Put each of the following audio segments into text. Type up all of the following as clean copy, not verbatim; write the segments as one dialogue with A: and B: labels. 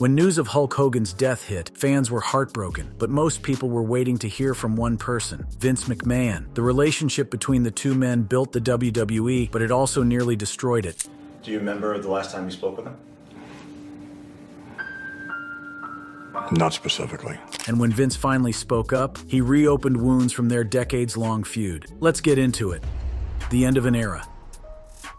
A: When news of Hulk Hogan's death hit, fans were heartbroken, but most people were waiting to hear from one person, Vince McMahon. The relationship between the two men built the WWE, but it also nearly destroyed it.
B: Do you remember the last time you spoke with him?
C: Not specifically.
A: And when Vince finally spoke up, he reopened wounds from their decades-long feud. Let's get into it. The end of an era.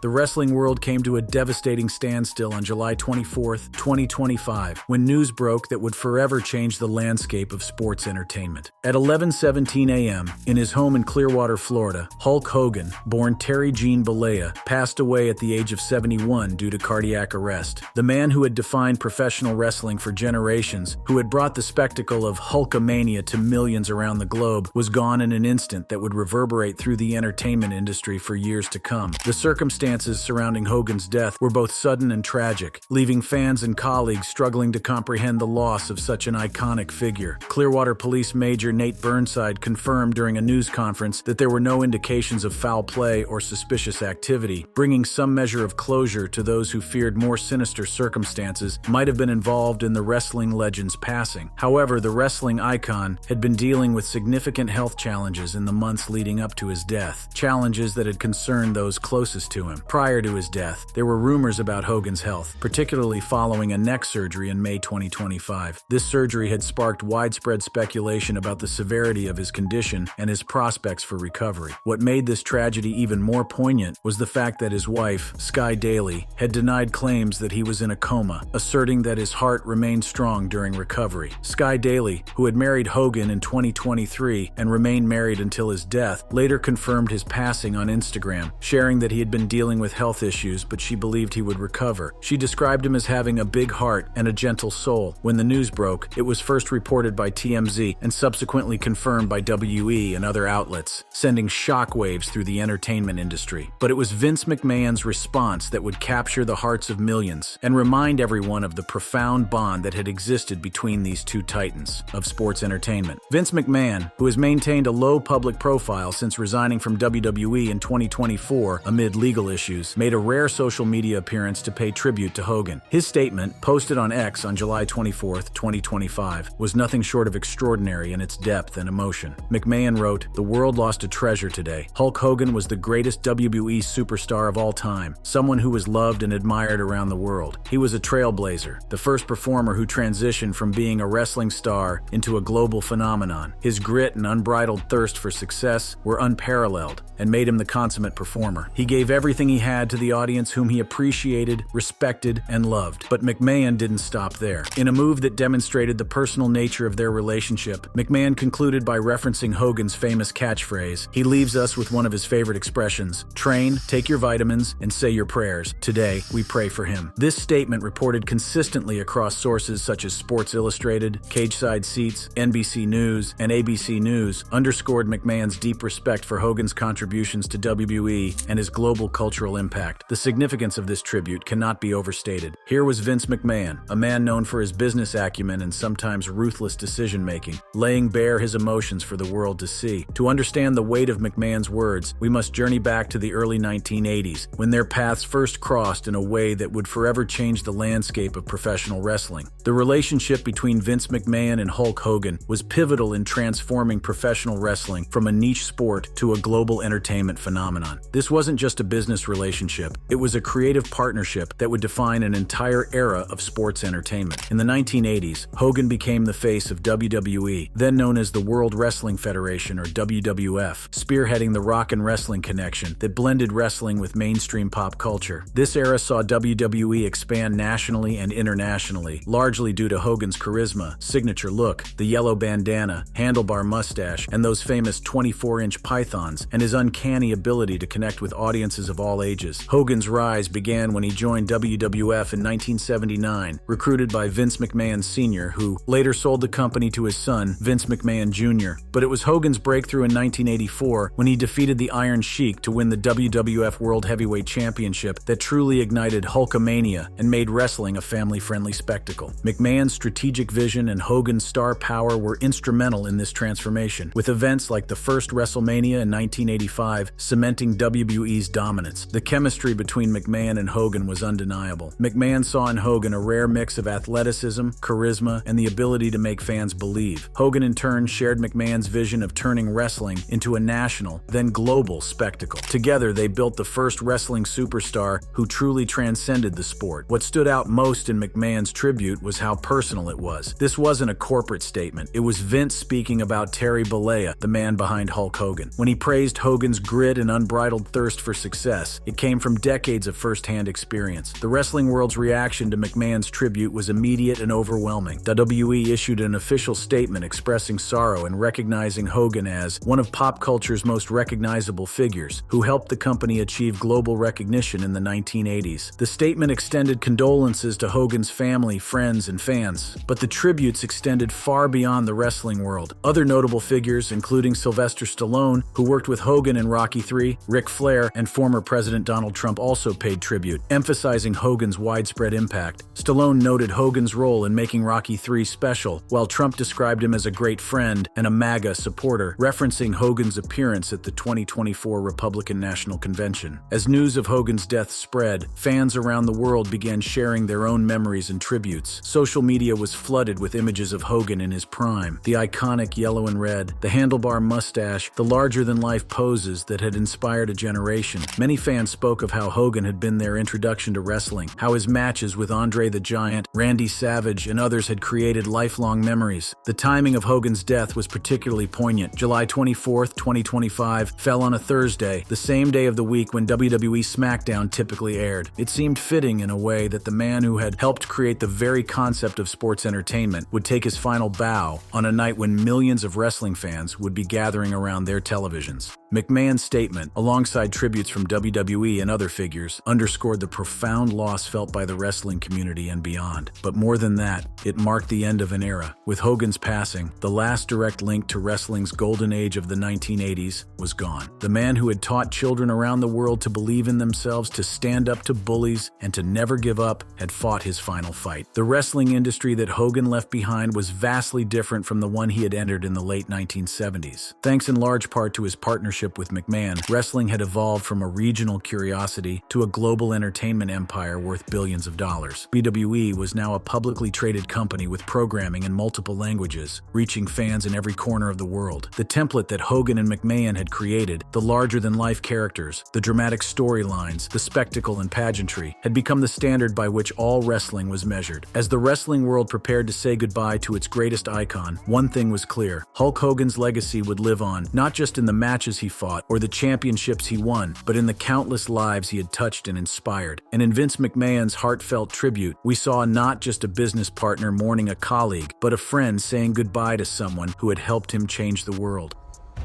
A: The wrestling world came to a devastating standstill on July 24, 2025, when news broke that would forever change the landscape of sports entertainment. At 11:17 a.m., in his home in Clearwater, Florida, Hulk Hogan, born Terry Jean Bollea, passed away at the age of 71 due to cardiac arrest. The man who had defined professional wrestling for generations, who had brought the spectacle of Hulkamania to millions around the globe, was gone in an instant that would reverberate through the entertainment industry for years to come. The circumstances surrounding Hogan's death were both sudden and tragic, leaving fans and colleagues struggling to comprehend the loss of such an iconic figure. Clearwater Police Major Nate Burnside confirmed during a news conference that there were no indications of foul play or suspicious activity, bringing some measure of closure to those who feared more sinister circumstances might have been involved in the wrestling legend's passing. However, the wrestling icon had been dealing with significant health challenges in the months leading up to his death, challenges that had concerned those closest to him. Prior to his death, there were rumors about Hogan's health, particularly following a neck surgery in May 2025. This surgery had sparked widespread speculation about the severity of his condition and his prospects for recovery. What made this tragedy even more poignant was the fact that his wife, Sky Daly, had denied claims that he was in a coma, asserting that his heart remained strong during recovery. Sky Daly, who had married Hogan in 2023 and remained married until his death, later confirmed his passing on Instagram, sharing that he had been dealing with health issues, but she believed he would recover. She described him as having a big heart and a gentle soul. When the news broke, it was first reported by TMZ and subsequently confirmed by WE and other outlets, sending shockwaves through the entertainment industry. But it was Vince McMahon's response that would capture the hearts of millions and remind everyone of the profound bond that had existed between these two titans of sports entertainment. Vince McMahon, who has maintained a low public profile since resigning from WWE in 2024 amid legal issues, made a rare social media appearance to pay tribute to Hogan. His statement, posted on X on July 24, 2025, was nothing short of extraordinary in its depth and emotion. McMahon wrote, "The world lost a treasure today. Hulk Hogan was the greatest WWE superstar of all time, someone who was loved and admired around the world. He was a trailblazer, the first performer who transitioned from being a wrestling star into a global phenomenon. His grit and unbridled thirst for success were unparalleled and made him the consummate performer. He gave everything he had to the audience whom he appreciated, respected, and loved." But McMahon didn't stop there. In a move that demonstrated the personal nature of their relationship, McMahon concluded by referencing Hogan's famous catchphrase. He leaves us with one of his favorite expressions: "Train, take your vitamins, and say your prayers. Today, we pray for him." This statement, reported consistently across sources such as Sports Illustrated, Cageside Seats, NBC News, and ABC News, underscored McMahon's deep respect for Hogan's contributions to WWE and his global cultural impact. The significance of this tribute cannot be overstated. Here was Vince McMahon, a man known for his business acumen and sometimes ruthless decision-making, laying bare his emotions for the world to see. To understand the weight of McMahon's words, we must journey back to the early 1980s, when their paths first crossed in a way that would forever change the landscape of professional wrestling. The relationship between Vince McMahon and Hulk Hogan was pivotal in transforming professional wrestling from a niche sport to a global entertainment phenomenon. This wasn't just a business relationship, it was a creative partnership that would define an entire era of sports entertainment. In the 1980s, Hogan became the face of WWE, then known as the World Wrestling Federation or WWF, spearheading the rock and wrestling connection that blended wrestling with mainstream pop culture. This era saw WWE expand nationally and internationally, largely due to Hogan's charisma, signature look, the yellow bandana, handlebar mustache, and those famous 24-inch pythons, and his uncanny ability to connect with audiences of all ages. Hogan's rise began when he joined WWF in 1979, recruited by Vince McMahon Sr., who later sold the company to his son, Vince McMahon Jr. But it was Hogan's breakthrough in 1984 when he defeated the Iron Sheik to win the WWF World Heavyweight Championship that truly ignited Hulkamania and made wrestling a family-friendly spectacle. McMahon's strategic vision and Hogan's star power were instrumental in this transformation, with events like the first WrestleMania in 1985 cementing WWE's dominance. performance. The chemistry between McMahon and Hogan was undeniable. McMahon saw in Hogan a rare mix of athleticism, charisma, and the ability to make fans believe. Hogan in turn shared McMahon's vision of turning wrestling into a national, then global spectacle. Together, they built the first wrestling superstar who truly transcended the sport. What stood out most in McMahon's tribute was how personal it was. This wasn't a corporate statement. It was Vince speaking about Terry Bollea, the man behind Hulk Hogan. When he praised Hogan's grit and unbridled thirst for success, it came from decades of first-hand experience. The wrestling world's reaction to McMahon's tribute was immediate and overwhelming. WWE issued an official statement expressing sorrow and recognizing Hogan as one of pop culture's most recognizable figures, who helped the company achieve global recognition in the 1980s. The statement extended condolences to Hogan's family, friends, and fans, but the tributes extended far beyond the wrestling world. Other notable figures, including Sylvester Stallone, who worked with Hogan in Rocky III, Ric Flair, and former President Donald Trump also paid tribute, emphasizing Hogan's widespread impact. Stallone noted Hogan's role in making Rocky III special, while Trump described him as a great friend and a MAGA supporter, referencing Hogan's appearance at the 2024 Republican National Convention. As news of Hogan's death spread, fans around the world began sharing their own memories and tributes. Social media was flooded with images of Hogan in his prime: the iconic yellow and red, the handlebar mustache, the larger-than-life poses that had inspired a generation. Many fans spoke of how Hogan had been their introduction to wrestling, how his matches with Andre the Giant, Randy Savage, and others had created lifelong memories. The timing of Hogan's death was particularly poignant. July 24, 2025, fell on a Thursday, the same day of the week when WWE SmackDown typically aired. It seemed fitting in a way that the man who had helped create the very concept of sports entertainment would take his final bow on a night when millions of wrestling fans would be gathering around their televisions. McMahon's statement, alongside tributes from WWE and other figures, underscored the profound loss felt by the wrestling community and beyond. But more than that, it marked the end of an era. With Hogan's passing, the last direct link to wrestling's golden age of the 1980s was gone. The man who had taught children around the world to believe in themselves, to stand up to bullies, and to never give up, had fought his final fight. The wrestling industry that Hogan left behind was vastly different from the one he had entered in the late 1970s. Thanks in large part to his partnership with McMahon, wrestling had evolved from a regional curiosity to a global entertainment empire worth billions of dollars. WWE was now a publicly traded company with programming in multiple languages, reaching fans in every corner of the world. The template that Hogan and McMahon had created, the larger-than-life characters, the dramatic storylines, the spectacle and pageantry, had become the standard by which all wrestling was measured. As the wrestling world prepared to say goodbye to its greatest icon, one thing was clear: Hulk Hogan's legacy would live on, not just in the matches he fought or the championships he won, but in the countless lives he had touched and inspired. And in Vince McMahon's heartfelt tribute, we saw not just a business partner mourning a colleague, but a friend saying goodbye to someone who had helped him change the world.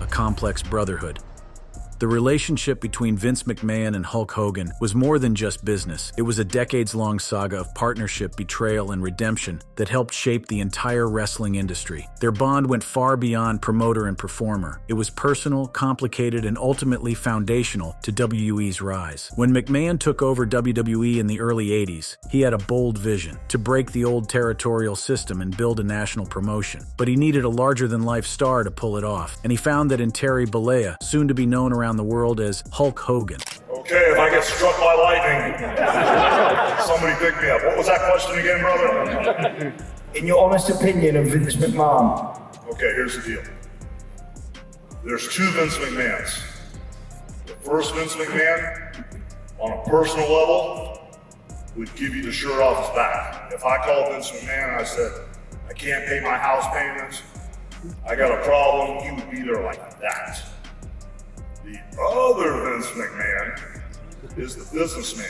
A: A complex brotherhood. The relationship between Vince McMahon and Hulk Hogan was more than just business. It was a decades-long saga of partnership, betrayal, and redemption that helped shape the entire wrestling industry. Their bond went far beyond promoter and performer. It was personal, complicated, and ultimately foundational to WWE's rise. When McMahon took over WWE in the early 80s, he had a bold vision: to break the old territorial system and build a national promotion. But he needed a larger-than-life star to pull it off, and he found that in Terry Bollea, soon to be known around the world as Hulk Hogan.
C: Okay, if I get struck by lightning, somebody pick me up. What was that question again, brother?
D: In your honest opinion of Vince McMahon?
C: Okay, here's the deal. There's two Vince McMahons. The first Vince McMahon, on a personal level, would give you the shirt off his back. If I called Vince McMahon and I said, I can't pay my house payments, I got a problem, he would be there like that. The other Vince McMahon is the businessman,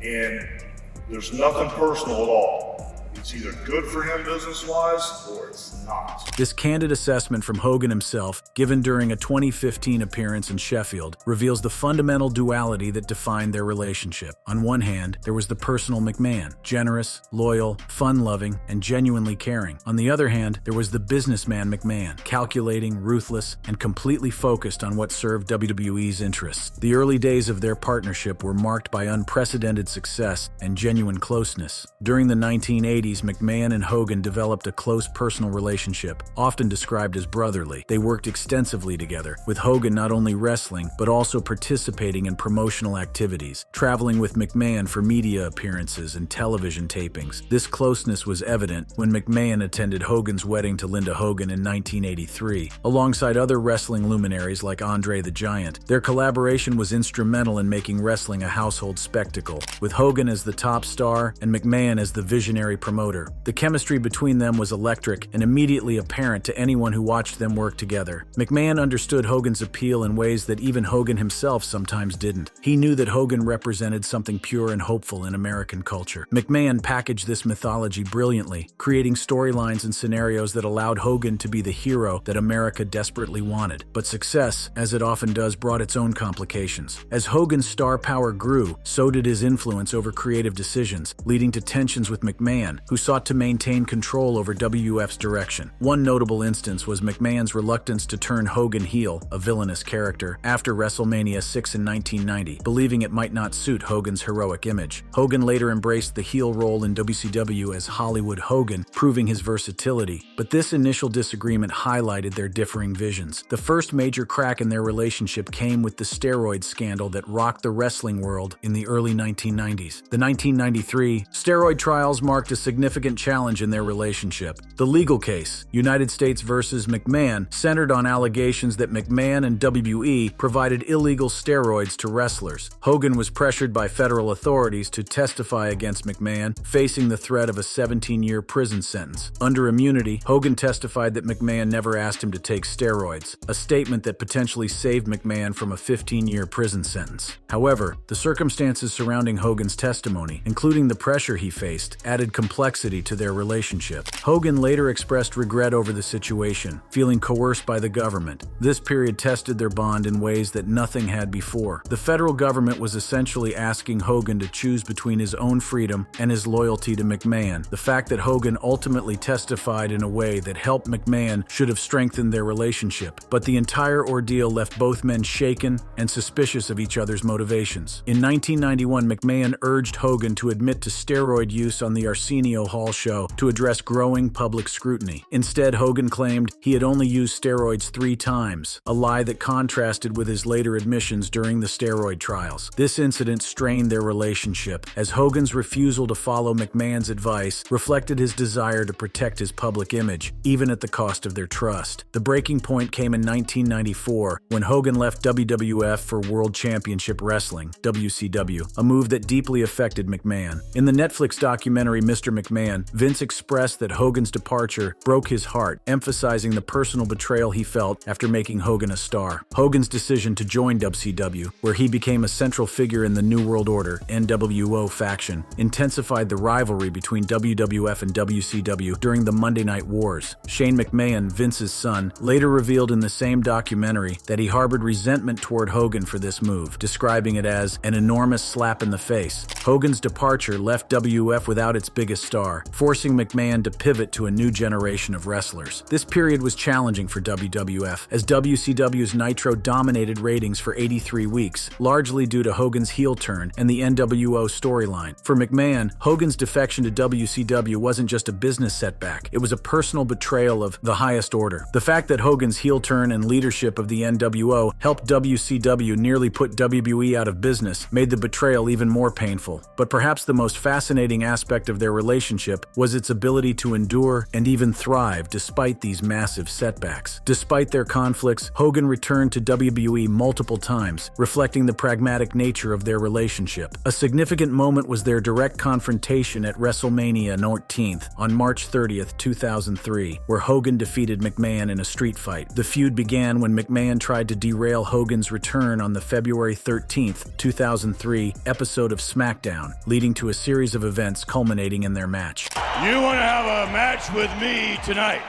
C: and there's nothing personal at all. It's either good for him business-wise or it's not.
A: This candid assessment from Hogan himself, given during a 2015 appearance in Sheffield, reveals the fundamental duality that defined their relationship. On one hand, there was the personal McMahon, generous, loyal, fun-loving, and genuinely caring. On the other hand, there was the businessman McMahon, calculating, ruthless, and completely focused on what served WWE's interests. The early days of their partnership were marked by unprecedented success and genuine closeness. During the 1980s, 1980s, McMahon and Hogan developed a close personal relationship, often described as brotherly. They worked extensively together, with Hogan not only wrestling, but also participating in promotional activities, traveling with McMahon for media appearances and television tapings. This closeness was evident when McMahon attended Hogan's wedding to Linda Hogan in 1983. Alongside other wrestling luminaries like Andre the Giant, their collaboration was instrumental in making wrestling a household spectacle, with Hogan as the top star and McMahon as the visionary promoter. The chemistry between them was electric and immediately apparent to anyone who watched them work together. McMahon understood Hogan's appeal in ways that even Hogan himself sometimes didn't. He knew that Hogan represented something pure and hopeful in American culture. McMahon packaged this mythology brilliantly, creating storylines and scenarios that allowed Hogan to be the hero that America desperately wanted. But success, as it often does, brought its own complications. As Hogan's star power grew, so did his influence over creative decisions, leading to tensions with McMahon, who sought to maintain control over WWF's direction. One notable instance was McMahon's reluctance to turn Hogan heel, a villainous character, after WrestleMania 6 in 1990, believing it might not suit Hogan's heroic image. Hogan later embraced the heel role in WCW as Hollywood Hogan, proving his versatility. But this initial disagreement highlighted their differing visions. The first major crack in their relationship came with the steroid scandal that rocked the wrestling world in the early 1990s. The 1993 steroid trials marked a significant challenge in their relationship. The legal case, United States versus McMahon, centered on allegations that McMahon and WWE provided illegal steroids to wrestlers. Hogan was pressured by federal authorities to testify against McMahon, facing the threat of a 17-year prison sentence. Under immunity, Hogan testified that McMahon never asked him to take steroids, a statement that potentially saved McMahon from a 15-year prison sentence. However, the circumstances surrounding Hogan's testimony, including the pressure he faced, added complexity to their relationship. Hogan later expressed regret over the situation, feeling coerced by the government. This period tested their bond in ways that nothing had before. The federal government was essentially asking Hogan to choose between his own freedom and his loyalty to McMahon. The fact that Hogan ultimately testified in a way that helped McMahon should have strengthened their relationship, but the entire ordeal left both men shaken and suspicious of each other's motivations. In 1991, McMahon urged Hogan to admit to steroid use on the Arsenio Hall show to address growing public scrutiny. Instead, Hogan claimed he had only used steroids 3 times, a lie that contrasted with his later admissions during the steroid trials. This incident strained their relationship, as Hogan's refusal to follow McMahon's advice reflected his desire to protect his public image, even at the cost of their trust. The breaking point came in 1994, when Hogan left WWF for World Championship Wrestling, WCW, a move that deeply affected McMahon. In the Netflix documentary Mr. McMahon, Vince expressed that Hogan's departure broke his heart, emphasizing the personal betrayal he felt after making Hogan a star. Hogan's decision to join WCW, where he became a central figure in the New World Order (NWO) faction, intensified the rivalry between WWF and WCW during the Monday Night Wars. Shane McMahon, Vince's son, later revealed in the same documentary that he harbored resentment toward Hogan for this move, describing it as an enormous slap in the face. Hogan's departure left WWF without its biggest star, forcing McMahon to pivot to a new generation of wrestlers. This period was challenging for WWF, as WCW's Nitro dominated ratings for 83 weeks, largely due to Hogan's heel turn and the NWO storyline. For McMahon, Hogan's defection to WCW wasn't just a business setback, it was a personal betrayal of the highest order. The fact that Hogan's heel turn and leadership of the NWO helped WCW nearly put WWE out of business made the betrayal even more painful. But perhaps the most fascinating aspect of their relationship was its ability to endure and even thrive despite these massive setbacks. Despite their conflicts, Hogan returned to WWE multiple times, reflecting the pragmatic nature of their relationship. A significant moment was their direct confrontation at WrestleMania 19th on March 30th, 2003, where Hogan defeated McMahon in a street fight. The feud began when McMahon tried to derail Hogan's return on the February 13th, 2003 episode of SmackDown, leading to a series of events culminating in their match.
E: You want to have a match with me tonight?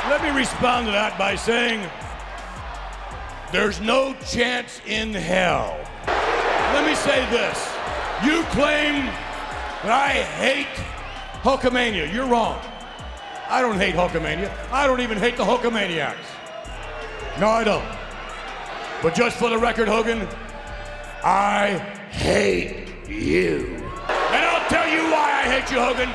E: Let me respond to that by saying, there's no chance in hell. Let me say this. You claim that I hate Hulkamania. You're wrong. I don't hate Hulkamania. I don't even hate the Hulkamaniacs. No, I don't. But just for the record, Hogan, I hate you. And I'll tell you why I hate you, Hogan.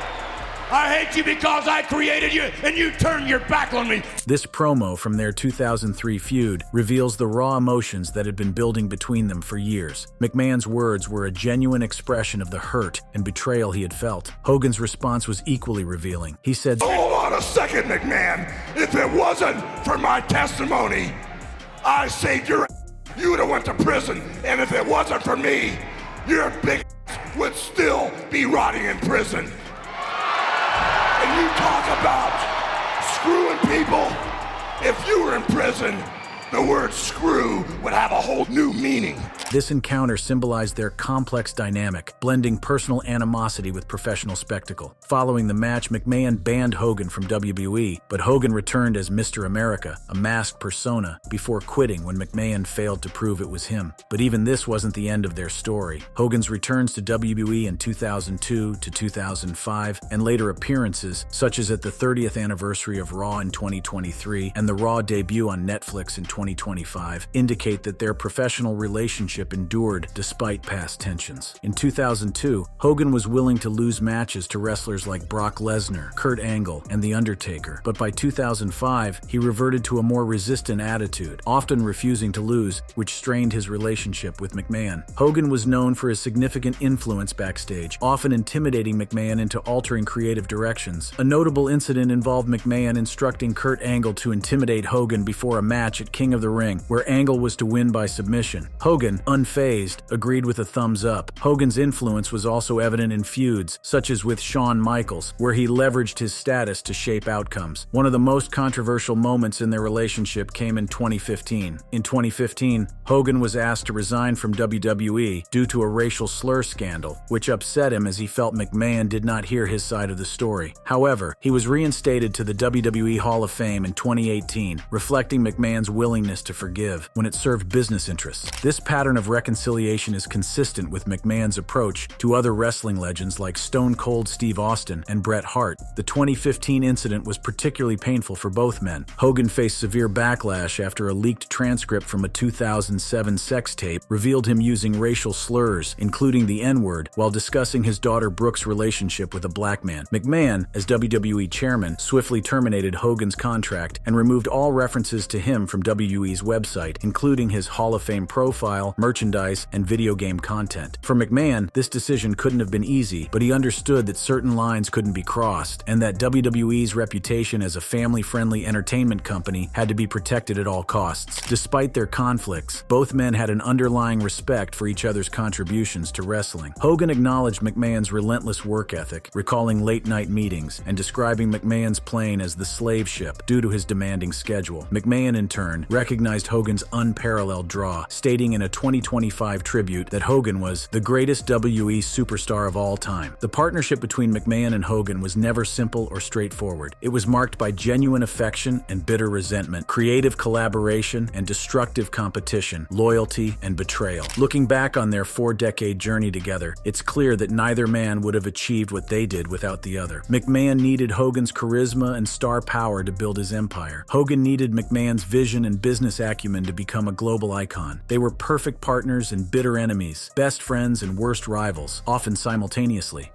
E: I hate you because I created you and you turned your back on me.
A: This promo from their 2003 feud reveals the raw emotions that had been building between them for years. McMahon's words were a genuine expression of the hurt and betrayal he had felt. Hogan's response was equally revealing. He said,
E: "Hold on a second, McMahon. If it wasn't for my testimony, I saved your ass. You would have went to prison, and if it wasn't for me, your big ass would still be rotting in prison." And you talk about screwing people. If you were in prison, the word screw would have a whole new meaning.
A: This encounter symbolized their complex dynamic, blending personal animosity with professional spectacle. Following the match, McMahon banned Hogan from WWE, but Hogan returned as Mr. America, a masked persona, before quitting when McMahon failed to prove it was him. But even this wasn't the end of their story. Hogan's returns to WWE in 2002 to 2005, and later appearances, such as at the 30th anniversary of Raw in 2023 and the Raw debut on Netflix in 2025, indicate that their professional relationship endured despite past tensions. In 2002, Hogan was willing to lose matches to wrestlers like Brock Lesnar, Kurt Angle, and The Undertaker, but by 2005, he reverted to a more resistant attitude, often refusing to lose, which strained his relationship with McMahon. Hogan was known for his significant influence backstage, often intimidating McMahon into altering creative directions. A notable incident involved McMahon instructing Kurt Angle to intimidate Hogan before a match at King of the Ring, where Angle was to win by submission. Hogan, unfazed, agreed with a thumbs up. Hogan's influence was also evident in feuds, such as with Shawn Michaels, where he leveraged his status to shape outcomes. One of the most controversial moments in their relationship came in 2015. In 2015, Hogan was asked to resign from WWE due to a racial slur scandal, which upset him as he felt McMahon did not hear his side of the story. However, he was reinstated to the WWE Hall of Fame in 2018, reflecting McMahon's willingness to forgive when it served business interests. This pattern of reconciliation is consistent with McMahon's approach to other wrestling legends like Stone Cold Steve Austin and Bret Hart. The 2015 incident was particularly painful for both men. Hogan faced severe backlash after a leaked transcript from a 2007 sex tape revealed him using racial slurs, including the N-word, while discussing his daughter Brooke's relationship with a black man. McMahon, as WWE chairman, swiftly terminated Hogan's contract and removed all references to him from WWE's website, including his Hall of Fame profile, merchandise, and video game content. For McMahon, this decision couldn't have been easy, but he understood that certain lines couldn't be crossed, and that WWE's reputation as a family-friendly entertainment company had to be protected at all costs. Despite their conflicts, both men had an underlying respect for each other's contributions to wrestling. Hogan acknowledged McMahon's relentless work ethic, recalling late-night meetings and describing McMahon's plane as the slave ship due to his demanding schedule. McMahon, in turn, recognized Hogan's unparalleled draw, stating in a 2025 tribute that Hogan was the greatest WE superstar of all time. The partnership between McMahon and Hogan was never simple or straightforward. It was marked by genuine affection and bitter resentment, creative collaboration and destructive competition, loyalty and betrayal. Looking back on their 4-decade journey together, it's clear that neither man would have achieved what they did without the other. McMahon needed Hogan's charisma and star power to build his empire. Hogan needed McMahon's vision and business acumen to become a global icon. They were perfect partners and bitter enemies, best friends and worst rivals, often simultaneously.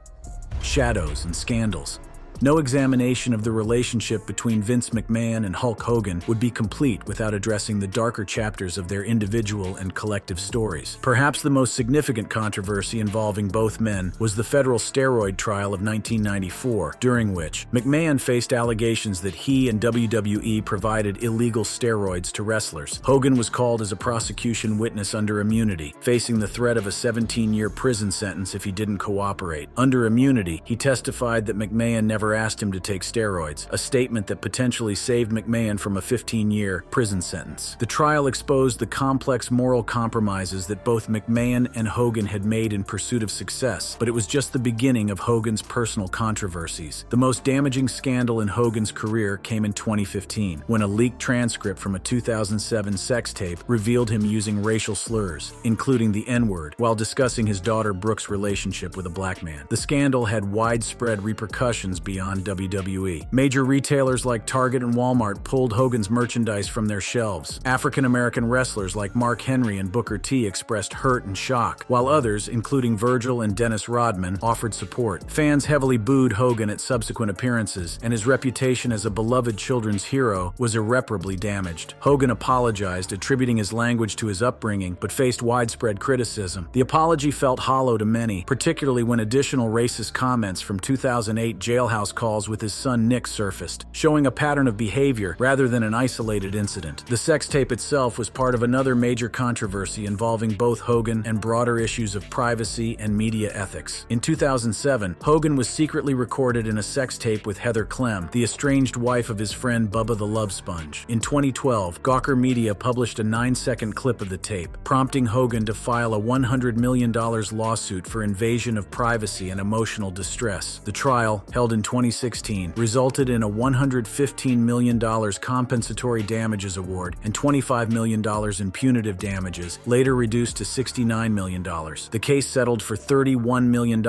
A: Shadows and scandals. No examination of the relationship between Vince McMahon and Hulk Hogan would be complete without addressing the darker chapters of their individual and collective stories. Perhaps the most significant controversy involving both men was the federal steroid trial of 1994, during which McMahon faced allegations that he and WWE provided illegal steroids to wrestlers. Hogan was called as a prosecution witness under immunity, facing the threat of a 17-year prison sentence if he didn't cooperate. Under immunity, he testified that McMahon never asked him to take steroids, a statement that potentially saved McMahon from a 15-year prison sentence. The trial exposed the complex moral compromises that both McMahon and Hogan had made in pursuit of success, but it was just the beginning of Hogan's personal controversies. The most damaging scandal in Hogan's career came in 2015, when a leaked transcript from a 2007 sex tape revealed him using racial slurs, including the N-word, while discussing his daughter Brooke's relationship with a black man. The scandal had widespread repercussions beyond beyond WWE. Major retailers like Target and Walmart pulled Hogan's merchandise from their shelves. African-American wrestlers like Mark Henry and Booker T expressed hurt and shock, while others, including Virgil and Dennis Rodman, offered support. Fans heavily booed Hogan at subsequent appearances, and his reputation as a beloved children's hero was irreparably damaged. Hogan apologized, attributing his language to his upbringing, but faced widespread criticism. The apology felt hollow to many, particularly when additional racist comments from 2008 jailhouse calls with his son Nick surfaced, showing a pattern of behavior rather than an isolated incident. The sex tape itself was part of another major controversy involving both Hogan and broader issues of privacy and media ethics. In 2007, Hogan was secretly recorded in a sex tape with Heather Clem, the estranged wife of his friend Bubba the Love Sponge. In 2012, Gawker Media published a 9-second clip of the tape, prompting Hogan to file a $100 million lawsuit for invasion of privacy and emotional distress. The trial, held in 2016, resulted in a $115 million compensatory damages award and $25 million in punitive damages, later reduced to $69 million. The case settled for $31 million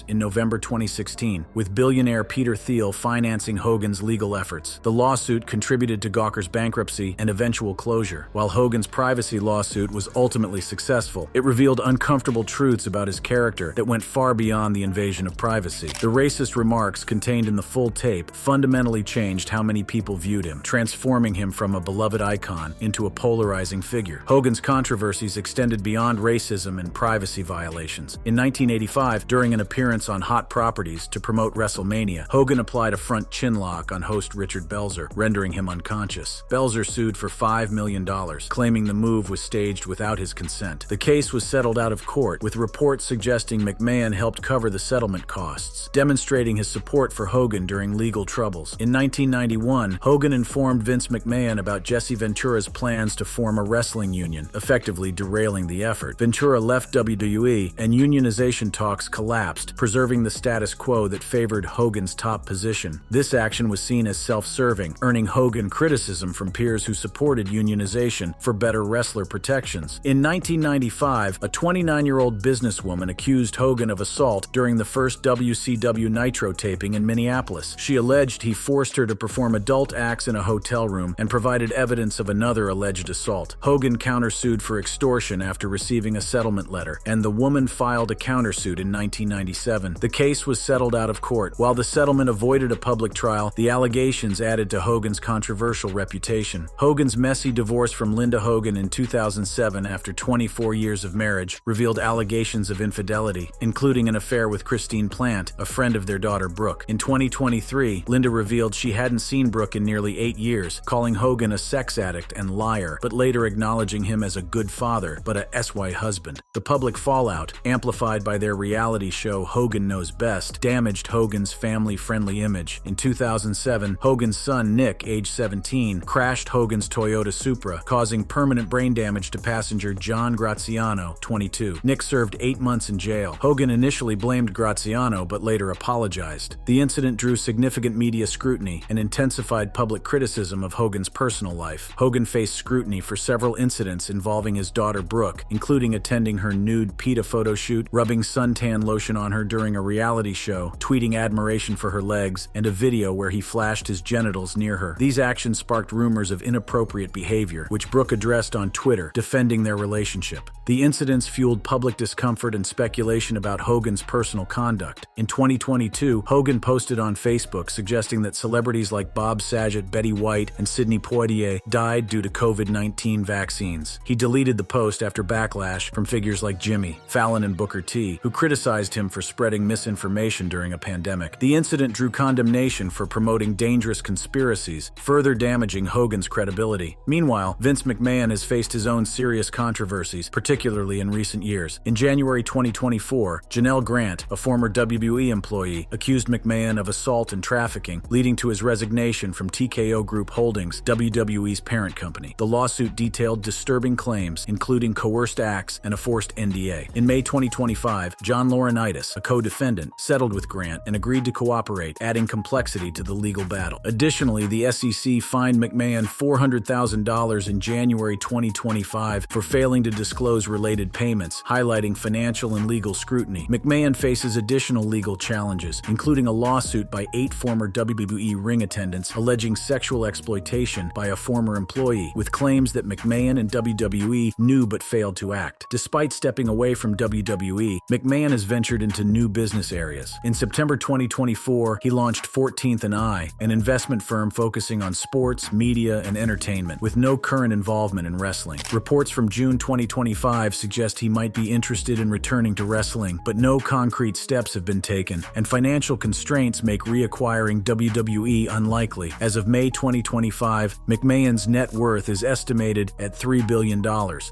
A: in November 2016, with billionaire Peter Thiel financing Hogan's legal efforts. The lawsuit contributed to Gawker's bankruptcy and eventual closure. While Hogan's privacy lawsuit was ultimately successful, it revealed uncomfortable truths about his character that went far beyond the invasion of privacy. The racist remarks contained in the full tape fundamentally changed how many people viewed him, transforming him from a beloved icon into a polarizing figure. Hogan's controversies extended beyond racism and privacy violations. In 1985, during an appearance on Hot Properties to promote WrestleMania, Hogan applied a front chin lock on host Richard Belzer, rendering him unconscious. Belzer sued for $5 million, claiming the move was staged without his consent. The case was settled out of court, with reports suggesting McMahon helped cover the settlement costs, demonstrating his support for Hogan during legal troubles. In 1991, Hogan informed Vince McMahon about Jesse Ventura's plans to form a wrestling union, effectively derailing the effort. Ventura left WWE, and unionization talks collapsed, preserving the status quo that favored Hogan's top position. This action was seen as self-serving, earning Hogan criticism from peers who supported unionization for better wrestler protections. In 1995, a 29-year-old businesswoman accused Hogan of assault during the first WCW Nitro taping in Minneapolis. She alleged he forced her to perform adult acts in a hotel room and provided evidence of another alleged assault. Hogan countersued for extortion after receiving a settlement letter, and the woman filed a countersuit in 1997. The case was settled out of court. While the settlement avoided a public trial, the allegations added to Hogan's controversial reputation. Hogan's messy divorce from Linda Hogan in 2007 after 24 years of marriage revealed allegations of infidelity, including an affair with Christine Plant, a friend of their daughter Brooke. In 2023, Linda revealed she hadn't seen Brooke in nearly 8 years, calling Hogan a sex addict and liar, but later acknowledging him as a good father, but a SY husband. The public fallout, amplified by their reality show Hogan Knows Best, damaged Hogan's family-friendly image. In 2007, Hogan's son Nick, age 17, crashed Hogan's Toyota Supra, causing permanent brain damage to passenger John Graziano, 22. Nick served 8 months in jail. Hogan initially blamed Graziano, but later apologized. The incident drew significant media scrutiny and intensified public criticism of Hogan's personal life. Hogan faced scrutiny for several incidents involving his daughter Brooke, including attending her nude PETA photo shoot, rubbing suntan lotion on her during a reality show, tweeting admiration for her legs, and a video where he flashed his genitals near her. These actions sparked rumors of inappropriate behavior, which Brooke addressed on Twitter, defending their relationship. The incidents fueled public discomfort and speculation about Hogan's personal conduct. In 2022, Hogan posted on Facebook suggesting that celebrities like Bob Saget, Betty White, and Sidney Poitier died due to COVID-19 vaccines. He deleted the post after backlash from figures like Jimmy Fallon and Booker T, who criticized him for spreading misinformation during a pandemic. The incident drew condemnation for promoting dangerous conspiracies, further damaging Hogan's credibility. Meanwhile, Vince McMahon has faced his own serious controversies, particularly in recent years. In January 2024, Janelle Grant, a former WWE employee, accused McMahon of assault and trafficking, leading to his resignation from TKO Group Holdings, WWE's parent company. The lawsuit detailed disturbing claims, including coerced acts and a forced NDA. In May 2025, John Laurinaitis, a co-defendant, settled with Grant and agreed to cooperate, adding complexity to the legal battle. Additionally, the SEC fined McMahon $400,000 in January 2025 for failing to disclose related payments, highlighting financial and legal scrutiny. McMahon faces additional legal challenges, including a lawsuit lawsuit by 8 former WWE ring attendants alleging sexual exploitation by a former employee, with claims that McMahon and WWE knew but failed to act. Despite stepping away from WWE, McMahon has ventured into new business areas. In September 2024, he launched 14th and I, an investment firm focusing on sports, media, and entertainment, with no current involvement in wrestling. Reports from June 2025 suggest he might be interested in returning to wrestling, but no concrete steps have been taken, and financial constraints make reacquiring WWE unlikely. As of May 2025, McMahon's net worth is estimated at $3 billion,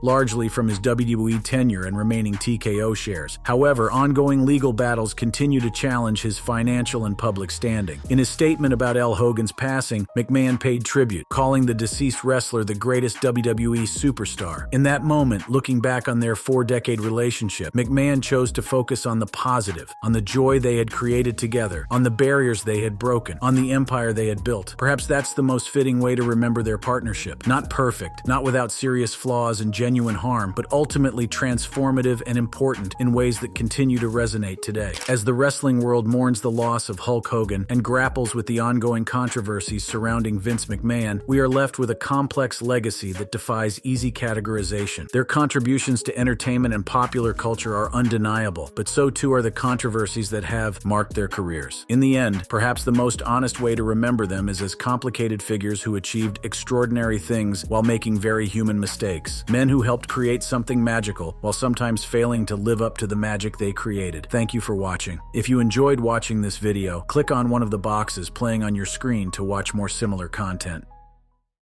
A: largely from his WWE tenure and remaining TKO shares. However, ongoing legal battles continue to challenge his financial and public standing. In his statement about Hogan's passing, McMahon paid tribute, calling the deceased wrestler the greatest WWE superstar. In that moment, looking back on their 4-decade relationship, McMahon chose to focus on the positive, on the joy they had created together, on the barriers they had broken, on the empire they had built. Perhaps that's the most fitting way to remember their partnership. Not perfect, not without serious flaws and genuine harm, but ultimately transformative and important in ways that continue to resonate today. As the wrestling world mourns the loss of Hulk Hogan and grapples with the ongoing controversies surrounding Vince McMahon, we are left with a complex legacy that defies easy categorization. Their contributions to entertainment and popular culture are undeniable, but so too are the controversies that have marked their careers. In the end, perhaps the most honest way to remember them is as complicated figures who achieved extraordinary things while making very human mistakes. Men who helped create something magical while sometimes failing to live up to the magic they created. Thank you for watching. If you enjoyed watching this video, click on one of the boxes playing on your screen to watch more similar content.